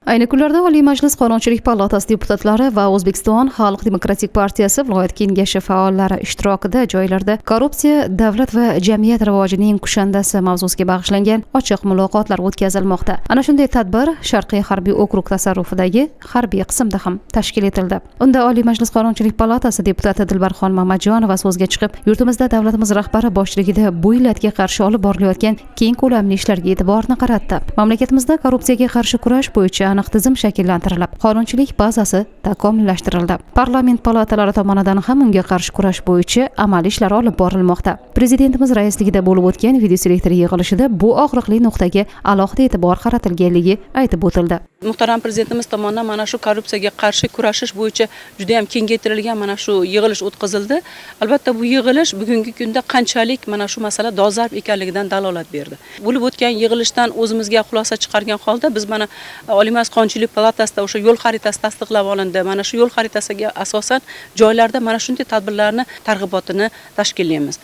Ayni kunlarda Oliy Majlis Qonunchilik palatasi deputatlari va O'zbekiston Xalq demokratik partiyasi viloyat kengashi faollari ishtirokida joylarda korrupsiya davlat va jamiyat rivojining kushandasi mavzusiga bag'ishlangan ochiq muloqotlar o'tkazilmoqda. Ana shunday tadbir Sharqiy harbiy okrug tasarrufidagi harbiy qismda ham tashkil etildi. Unda Oliy Majlis Qonunchilik palatasi deputati Dilbarxon Mamatjonova so'zga chiqib, yurtimizda davlatimiz rahbari boshchiligida bu illatga qarshi olib borilayotgan keng ko'lamli ishlarga e'tiborni qaratdi. Mamlakatimizda korrupsiyaga qarshi kurash bo'yicha aniq tizim shakllantirilib, qonunchilik bazasi takomillashtirildi. Parlament palatalari tomonidan ham unga qarshi kurash bo'yicha amaliy ishlar olib borilmoqda. Prezidentimiz raisligida bo'lib o'tgan videoselektor yig'ilishida bu og'riqli nuqtaga alohida e'tibor qaratilganligi aytib o'tildi. Muhtaram prezidentimiz tomonidan mana shu korrupsiyaga qarshi kurashish bo'yicha juda ham kengaytirilgan mana shu yig'ilish o'tkazildi. Albatta bu yig'ilish bugungi kunda qanchalik mana shu masala dolzarb ekanligidan dalolat berdi. Bo'lib o'tgan yig'ilishdan o'zimizga xulosa chiqargan holda biz mana Oliy Majlis Qonunchilik palatasida o'sha yo'l xaritasi tasdiqlab olindi. Mana shu yo'l xaritasiga asosan joylarda mana shunday tadbirlarni targ'ibotini tashkillaymiz.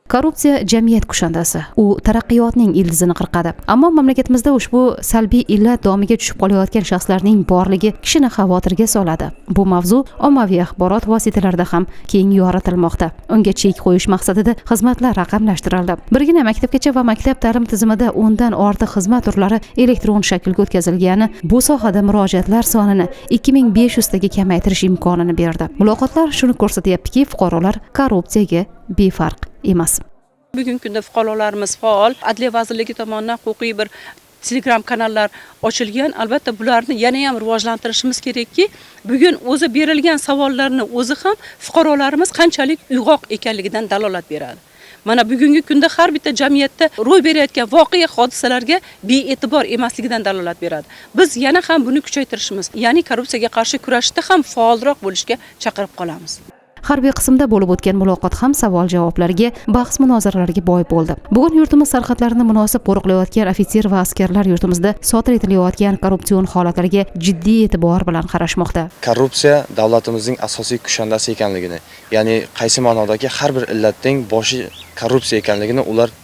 Korrupsiya jamiyat kushandasi. U taraqqiyotning ildizini qirqadi. Ammo mamlakatimizda ushbu salbiy illat domiga tushib qolayotgan shaxslarning borligi kishini xavotirga soladi. Bu mavzu ommaviy axborot vositalarida ham keng yoritilmoqda. Unga chek qo'yish maqsadida xizmatlar raqamlashtirildi. Birgina maktabgacha va maktab ta'lim tizimida 10 dan ortiq xizmat turlari elektron shaklga o'tkazilgani bu sohada murojaatlar sonini 2500 taga kamaytirish imkonini berdi. Muloqotlar shuni ko'rsatyaptiki, fuqarolar korrupsiyaga befarq emas. Bugungi kunda fuqarolarimiz faol, Adliya vazirligi tomonidan huquqiy bir Telegram kanallar ochilgan. Albatta bularni yana ham rivojlantirishimiz kerakki, bugun o'zi berilgan savollarni o'zi ham fuqarolarimiz qanchalik uyg'oq ekanligidan dalolat beradi. Mana bugungi kunda har bitta jamiyatda ro'y berayotgan voqea hodisalarga bee'tibor emasligidan dalolat beradi. Biz yana ham buni kuchaytirishimiz, ya'ni korrupsiyaga qarshi kurashda ham faolroq bo'lishga chaqirib qolamiz. Harbiy qismda bo'lib o'tgan muloqot ham savol-javoblarga, bahs-munozaralarga boy bo'ldi. Bugun yurtimiz sarhadlarini munosib qo'riqlayotgan ofitser va askarlar yurtimizda sodir etilayotgan korrupsion holatlarga jiddiy e'tibor bilan qarashmoqda. Korrupsiya davlatimizning asosiy kushandasi ekanligini, ya'ni qaysi ma'nodagi har bir illatning boshi korrupsiya ekanligini ular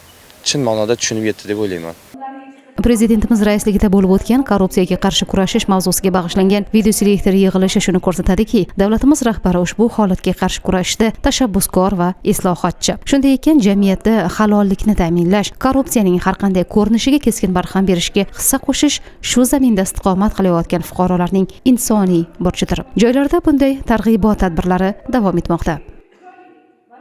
chin ma'noda tushunib yetdi deb o'ylayman. Prezidentimiz raisligida bo'lib o'tgan korrupsiyaga qarshi kurashish mavzusiga bag'ishlangan videoselektor yig'ilishi shuni ko'rsatadiki, davlatimiz rahbari ushbu holatga qarshi kurashishda tashabbuskor va islohotchi. Shunday ekan, jamiyatda halollikni ta'minlash, korrupsiyaning har qanday ko'rinishiga keskin barham berishga hissa qo'shish shu zaminda istiqomat qilayotgan fuqarolarning insoniy burchidir. Joylarda bunday targ'ibot tadbirlari davom etmoqda.